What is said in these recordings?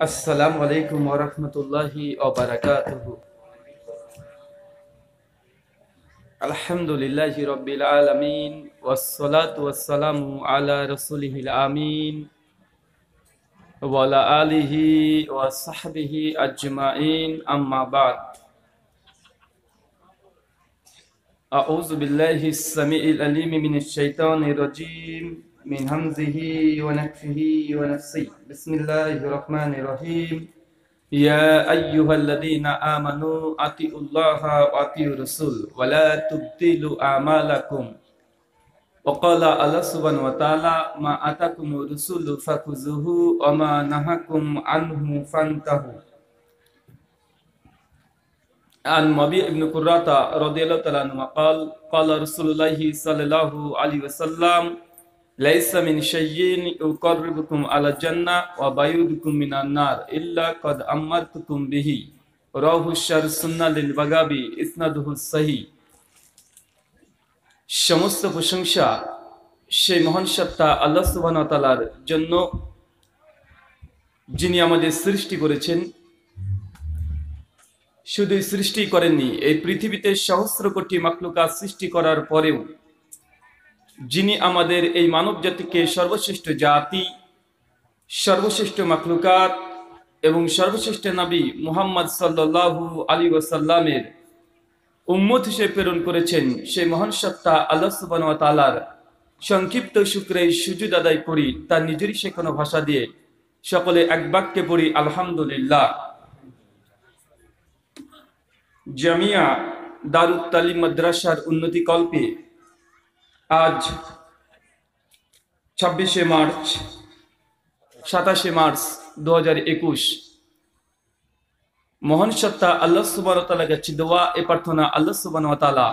আসসালামু আলাইকুম ওয়া রাহমাতুল্লাহি ওয়া বারাকাতুহু। আলহামদুলিল্লাহি রাব্বিল আলামিন ওয়াসসালাতু ওয়াসসালামু আলা রাসূলিহিল আমিন ওয়া আলা আলিহি ওয়া সাহবিহি আজমাইন, আম্মা বা'দ। আউযু বিল্লাহিস সামিউল আলিম মিনাশ শাইতানির রাজীম من همزه ونفخه ونفسه. بسم الله الرحمن الرحيم. يا أيها الذين آمنوا أطيعوا الله وأطيعوا الرسول ولا تبطلوا أعمالكم. وقال الله سبحانه وتعالى ما آتاكم الرسول فخذوه وما نهاكم عنه فانتهوا. عن مبيع بن قرة رضي الله تعالى عنه قال قال رسول الله صلى الله عليه وسلم ليس من شيء يقربكم على الجنة ويبعدكم من النار إلا قد أمرتكم به. رواه الشر السنة للبغوي إسناده صحيح. সমস্ত প্রশংসা সেই মহান সত্তা আল্লাহ সুবহানাহু ওয়া তাআলার জন্য, যিনি আমাদের সৃষ্টি করেছেন। শুধু সৃষ্টি করেননি, এই পৃথিবীতে সহস্র কোটি মাখলুকাত সৃষ্টি করার পরেও যিনি আমাদের এই মানব জাতিকে সর্বশ্রেষ্ঠ জাতি, সর্বশ্রেষ্ঠ মাখলুকাত এবং সর্বশ্রেষ্ঠ নবী মুহাম্মদ সাল্লাল্লাহু আলাইহি ওয়াসাল্লামের উম্মত হিসেবে প্রেরণ করেছেন, সেই মহান সত্তা আল্লাহ সুবহানাহু ওয়া তাআলার সংক্ষিপ্ত শুকরে সুজুদ আদায় করি তার নিজেরই শেখানো ভাষা দিয়ে। সকলে এক বাক্যে পড়ি আলহামদুলিল্লাহ। জামিয়া দারুত তালিম মাদ্রাসার উন্নতি কল্পে আজ 26 মার্চ 27 মার্চ 2021 মহান সত্তা আল্লাহ সুবহানাহু ওয়া তাআলার কাছে দোয়া এ প্রার্থনা, আল্লাহ সুবহানাহু ওয়া তাআলা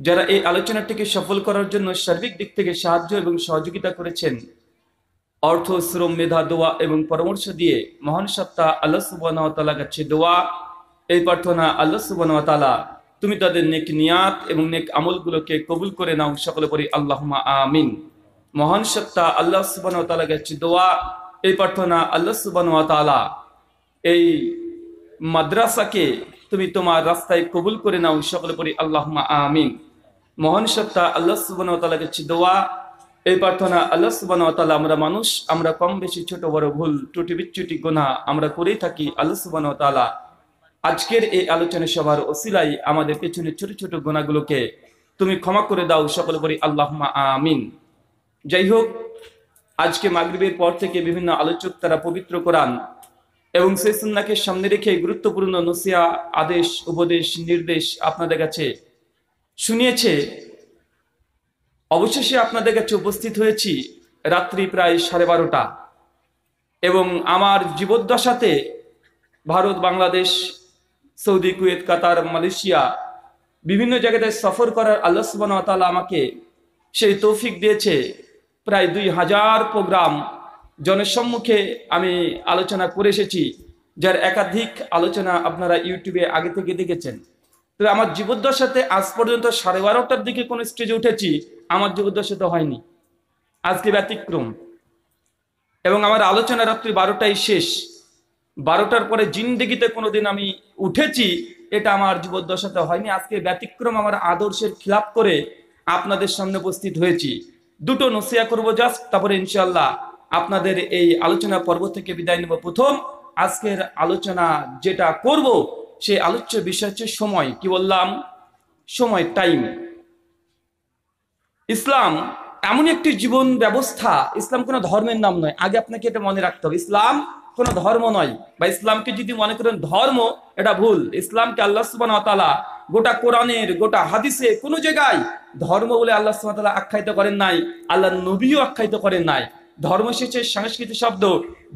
যারা এই আলোচনাটিকে সফল করার জন্য সার্বিক দিক থেকে সাহায্য এবং সহযোগিতা করেছেন, অর্থ, শ্রম, মেধা, দোয়া এবং পরামর্শ দিয়ে, মহান সত্তা আল্লাহ সুবহানাহু ওয়া তাআলার কাছে দোয়া এই প্রার্থনা, আল্লাহ সুবহানাহু ওয়া তাআলা তুমি তাদের নেক নিয়াত এবং নেক আমলগুলোকে কবুল করে নাও। সকলে পড়ি আল্লাহুম্মা আমিন। মহান সত্তা আল্লাহ সুবহানাহু ওয়া তাআলার কাছে দোয়া এই প্রার্থনা, আল্লাহ সুবহানাহু ওয়া তাআলা এই মাদ্রাসাকে তুমি তোমার রাস্তায় কবুল করে নাও। সকলে পড়ি আল্লাহুম্মা আমিন। মহান সত্তা আল্লাহ সুবহানাহু ওয়া তাআলার কাছে দোয়া এই প্রার্থনা, আল্লাহ সুবহানাহু ওয়া তাআলা আমরা মানুষ, আমরা কম বেশি ছোট বড় ভুল ত্রুটি বিচ্যুতি গুনাহ আমরা করেই থাকি। আল্লাহ সুবহানাহু ওয়া তাআলা আজকের এই আলোচনা সভার ওসিলায় আমাদের পেছনে ছোট ছোট গুনাহগুলোকে তুমি ক্ষমা করে দাও। সকলে বলি আল্লাহুম্মা আমিন। যাই হোক, আজকে মাগরিবের পর থেকে বিভিন্ন আলোচক তারা পবিত্র কোরআন এবং সেই সুন্নাহকে সামনে রেখে গুরুত্বপূর্ণ নসিহা, আদেশ, উপদেশ, নির্দেশ আপনাদের কাছে শুনিয়েছে। অবশেষে আপনাদের কাছে উপস্থিত হয়েছি রাত্রি প্রায় 12:30 এবং আমার জীবদ্দশাতে ভারত, বাংলাদেশ, সৌদি, কুয়েত, কাতার, মালয়েশিয়া বিভিন্ন জায়গায় সফর করার আল্লাহ সুবহানাহু ওয়া তাআলা আমাকে সেই তৌফিক দিয়েছে। প্রায় 2000 প্রোগ্রাম জনসম্মুখে আমি আলোচনা করে এসেছি, যার একাধিক আলোচনা আপনারা ইউটিউবে আগে থেকে দেখেছেন। তবে আমার জীবদ্দশাতে আজ পর্যন্ত 12:30টার দিকে কোন স্টেজে উঠেছি আমার জীবদ্দশাতে হয়নি, আজকে ব্যতিক্রম। এবং আমার আলোচনা রাত্রি 12টায় শেষ। 12টার পরে জিন্দেগিতে কোনোদিন আমি উঠেছি এটা আমার জীবদ্দশাতে হয়নি, আজকে ব্যতিক্রম। আমার আদর্শের খিলাফ করে আপনাদের সামনে উপস্থিত হয়েছি। দুটো নসিহা করবো জাস্ট, তারপরে ইনশাআল্লাহ আপনাদের এই আলোচনা পর্ব থেকে বিদায় নেব। প্রথম আজকের আলোচনা যেটা করব সেই আলোচ্য বিষয় হচ্ছে সময়। কি বললাম? সময়, টাইম। ইসলাম এমন একটি জীবন ব্যবস্থা, ইসলাম কোনো ধর্মের নাম নয়, আগে আপনাকে এটা মনে রাখতে হবে। ইসলাম কোনো ধর্ম নয়, বা ইসলামকে যদি মনে করেন ধর্ম, এটা ভুল। ইসলামকে আল্লাহ সুবহানাহু ওয়া তাআলা গোটা কোরআনের, গোটা হাদিসে কোনো জায়গায় ধর্ম বলে আল্লাহ সুবহানাহু ওয়া তাআলা আখ্যায়িত করেন নাই, আল্লাহ নবীও আখ্যায়িত করেন নাই। ধর্ম এসেছে সংস্কৃত শব্দ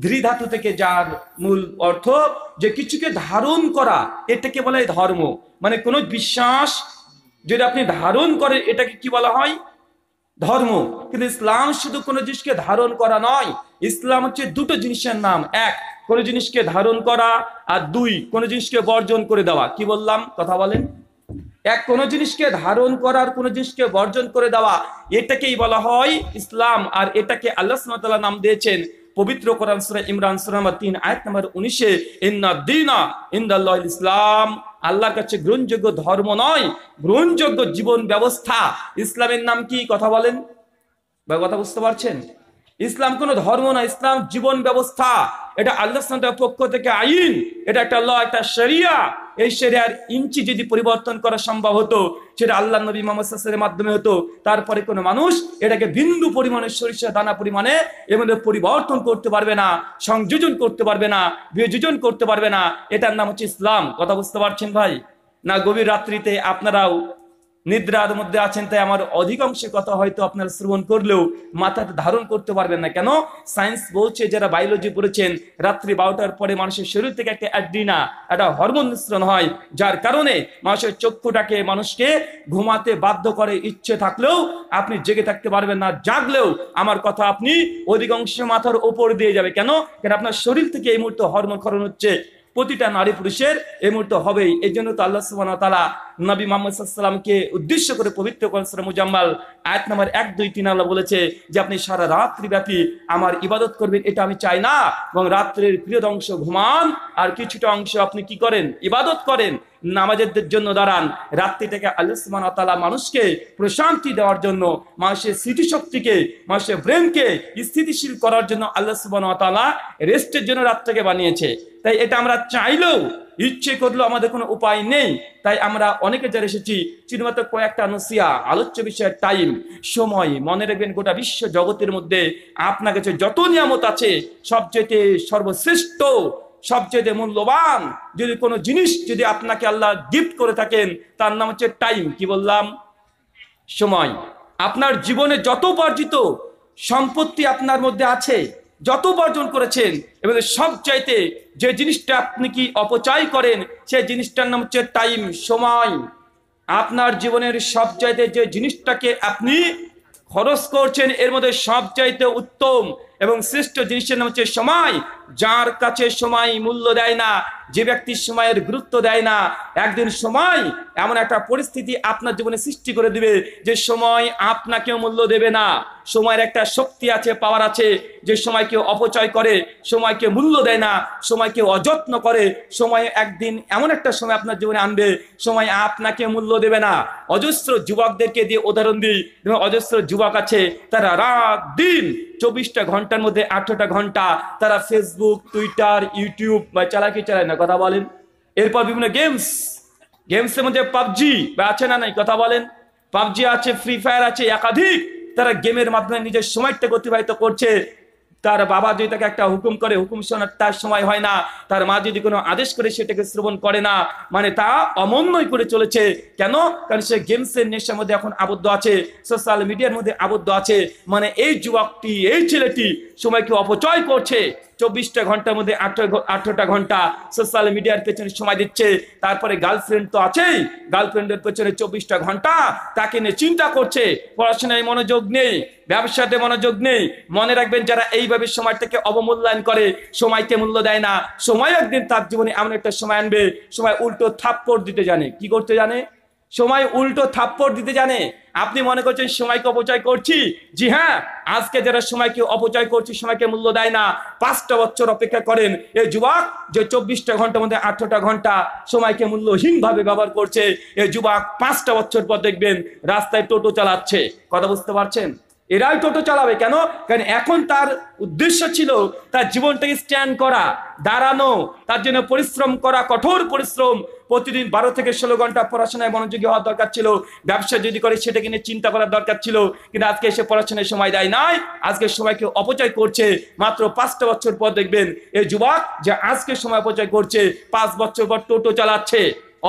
ধৃ ধাতু থেকে, যার মূল অর্থ যে কিছুকে ধারণ করা, এটাকে বলা হয় ধর্ম। মানে কোনো বিশ্বাস যদি আপনি ধারণ করেন এটাকে কি বলা হয়? ধর্ম। কিন্তু ইসলাম শুধু কোনো জিনিসকে ধারণ করা নয়, ইসলাম হচ্ছে দুটো জিনিসের নাম। এক, কোনো জিনিসকে ধারণ করা, আর দুই, কোনো জিনিসকে বর্জন করে দেওয়া। কি বললাম? কথা বলেন। এক কোনো জিনিসকে ধারণ করার কোনো জিনিসকে বর্জন করে দেওয়া এটাকেই বলা হয় ইসলাম। আর এটাকে আল্লাহ সুবহানাহু ওয়া তাআলা নাম দিয়েছেন পবিত্র কোরআন সূরা ইমরান সূরা নম্বর 3 আয়াত নম্বর 19-এ ইন্না দীনা ইনদাল্লাহিল ইসলাম, আল্লাহর কাছে গ্রহণযোগ্য ধর্ম নয়, গ্রহণযোগ্য জীবন ব্যবস্থা। ইসলামের নাম কি? কথা বলেন বা কথা বুঝতে পারছেন? ইসলাম কোনো ধর্ম না, ইসলাম জীবন ব্যবস্থা। এটা আল্লাহর সুবহানাহু পক্ষ থেকে আইন, এটা একটা ল, একটা শরিয়া। এই শরিয়ার ইঞ্চি যদি পরিবর্তন করা সম্ভব হতো, সেটা আল্লাহর নবী মুহাম্মদ সাল্লাল্লাহু আলাইহি ওয়াসাল্লামের মাধ্যমে হতো। তারপরে কোনো মানুষ এটাকে বিন্দু পরিমাণে সরিষা দানা পরিমাণে এর মধ্যে পরিবর্তন করতে পারবে না, সংযোজন করতে পারবে না, বিয়োজন করতে পারবে না। এটার নাম হচ্ছে ইসলাম। কথা বুঝতে পারছেন ভাই? না গভীর রাত্রিতে আপনারাও নিদ্রার মধ্যে আছেন, তাই আমার অধিকাংশ কথা হয়তো আপনারা শ্রবণ করলেও মাথাতে ধারণ করতে পারবেন না। কেন? সায়েন্স বলছে, যারা বায়োলজি পড়েছেন, রাত্রি 12টার পরে মানুষের শরীর থেকে একটা অ্যাড্রিনা, একটা হরমোন নিঃসরণ হয়, যার কারণে মানুষের চক্ষুটাকে মানুষকে ঘুমাতে বাধ্য করে। ইচ্ছে থাকলেও আপনি জেগে থাকতে পারবেন না, জাগলেও আমার কথা আপনি অধিকাংশ মাথার ওপর দিয়ে যাবে। কেন? কারণ আপনার শরীর থেকে এই মুহূর্তে হরমোন ক্ষরণ হচ্ছে, প্রতিটা নারী পুরুষের এই মুহূর্তে হবেই। এই জন্য তো আল্লাহ সুবহানাহু ওয়া তাআলা নবী মুহাম্মদ সাল্লাল্লাহু আলাইহি ওয়াসাল্লামকে উদ্দেশ্য করে পবিত্র কোরআন সূরা মুজাম্মাল আয়াত নম্বর 1, 2, 3 আল্লাহ বলেছে যে আপনি সারা রাত্রি ব্যাপী আমার ইবাদত করবেন। এটা আমি চাই না, এবং রাত্রের প্রিয় অংশ ঘুমান, আর কিছুটা অংশ আপনি কি করেন? ইবাদত করেন, নামাজের জন্য দাঁড়ান। রাত্রিটাকে আল্লাহ সুবহানাহু ওয়া তাআলা মানুষকে প্রশান্তি দেওয়ার জন্য, মানুষের স্মৃতিশক্তিকে, মানুষের ব্রেনকে স্থিতিশীল করার জন্য আল্লাহ সুবহানাহু ওয়া তাআলা রেস্টের জন্য রাতটাকে বানিয়েছে। তাই এটা আমরা চাইলেও, ইচ্ছে করলেও আমাদের কোনো উপায় নেই। তাই আমরা অনেকে যারা এসেছি শুধুমাত্র কয়েকটা নসিয়া, আলোচ্য বিষয়ের টাইম, সময়। মনে রাখবেন, গোটা বিশ্ব জগতের মধ্যে আপনার কাছে যত নিয়ামত আছে, সবচেয়ে সর্বশ্রেষ্ঠ, সবচেয়ে মূল্যবান যদি কোনো জিনিস যদি আপনাকে আল্লাহ গিফট করে থাকেন, তার নাম হচ্ছে টাইম। কি বললাম? সময়। আপনার জীবনে যত উপার্জিত সম্পত্তি আপনার মধ্যে আছে, যত উপার্জন করেছেন, এবং সবচাইতে যে জিনিসটা আপনি কি অপচয় করেন, সেই জিনিসটার নাম হচ্ছে টাইম, সময়। আপনার জীবনের সবচাইতে যে জিনিসটাকে আপনি খরচ করছেন, এর মধ্যে সবচাইতে উত্তম এবং শ্রেষ্ঠ জিনিসের নাম হচ্ছে সময়। যার কাছে সময় মূল্য দেয় না, যে ব্যক্তি সময়ের গুরুত্ব দেয় না, একদিন সময় এমন একটা পরিস্থিতি আপনার জীবনে সৃষ্টি করে দিবে যে সময় আপনাকেও মূল্য দেবে না। সময়ের একটা শক্তি আছে, পাওয়ার আছে, যে সময় কেউ অপচয় করে, সময়কে মূল্য দেয় না, সময়কে অযত্ন করে, সময় একদিন এমন একটা সময় আপনার জীবনে আনবে, সময় আপনাকে মূল্য দেবে না। অজস্র যুবকদেরকে দিয়ে উদাহরণ দিই, অজস্র যুবক আছে, তারা রাত দিন 24টা ঘন্টার মধ্যে 18টা ঘন্টা তারা ফেসবুক, টুইটার, ইউটিউব বা চালাকি চালায় না। কথা বলেন। এরপর বিভিন্ন গেমসের মধ্যে পাবজি বা আছে না নাই? কথা বলেন। পাবজি আছে, ফ্রি ফায়ার আছে, একাধিক তারা গেমের মাধ্যমে নিজের সময়টাকে অতিবাহিত করছে। তার বাবা যদি তাকে একটা হুকুম করে, হুকুম শোনার তার সময় হয় না। তার মা যদি কোনো আদেশ করে, সেটাকে শ্রবণ করে না। মানে তা অমান্যই করে চলেছে। কেন? কারণ সে গেমসের নেশার মধ্যে এখন আবদ্ধ আছে, সোশ্যাল মিডিয়ার মধ্যে আবদ্ধ আছে। মানে এই যুবকটি, এই ছেলেটি সময়কে অপচয় করছে। 24টা ঘন্টার মধ্যে 18টা ঘন্টা সোশ্যাল মিডিয়ার পেছনে সময় দিচ্ছে। তারপরে গার্লফ্রেন্ড তো আছেই, গার্লফ্রেন্ডের পেছনে 24টা ঘন্টা তাকে নিয়ে চিন্তা করছে। পড়াশোনায় মনোযোগ নেই, ব্যবসাতে মনোযোগ নেই। মনে রাখবেন, যারা এইভাবে সময়টাকে অবমূল্যায়ন করে, সময়কে মূল্য দেয় না, সময় একদিন তার জীবনে এমন একটা সময় আনবে, সময় উল্টো থাপ্পড় দিতে জানে। কি করতে জানে? সময় উল্টো থাপ্পড় দিতে জানে। আপনি মনে করছেন সময়কে অপচয় করছি? জি হ্যাঁ, আজকে যারা সময়কে অপচয় করছি, সময়কে মূল্য দেয় না, 5টা বছর অপেক্ষা করেন। এই যুবক যে 24টা ঘন্টার মধ্যে 18টা ঘন্টা সময়কে মূল্যহীন ভাবে ব্যবহার করছে, এই যুবক 5টা বছর পর দেখবেন রাস্তায় টোটো চালাচ্ছে। কথা বুঝতে পারছেন? এরাই টোটো চালাবে। কেন? কারণ এখন তার উদ্দেশ্য ছিল তার জীবনটাকে স্ট্যান্ড করা, দাঁড়ানো, তার জন্য পরিশ্রম করা, কঠোর পরিশ্রম। প্রতিদিন 12 থেকে 16 ঘন্টা পড়াশোনায় মনোযোগী হওয়ার দরকার ছিল। ব্যবসা যদি করে, সেটাকে নিয়ে চিন্তা করার দরকার ছিল। কিন্তু আজকে এসে পড়াশোনায় সময় দেয় নাই, আজকে সময়কে অপচয় করছে। মাত্র 5টা বছর পর দেখবেন এই যুবক যে আজকে সময় অপচয় করছে, 5 বছর পর টোটো চালাচ্ছে।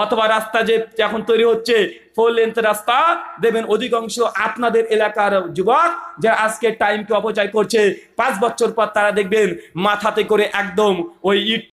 অথবা রাস্তা যে এখন তৈরি হচ্ছে, 4 লেন্থ রাস্তা, দেখবেন অধিকাংশ আপনাদের এলাকার যুবক যারা আজকে টাইমকে অপচয় করছে, 5 বছর পর তারা দেখবেন মাথাতে করে একদম ওই ইট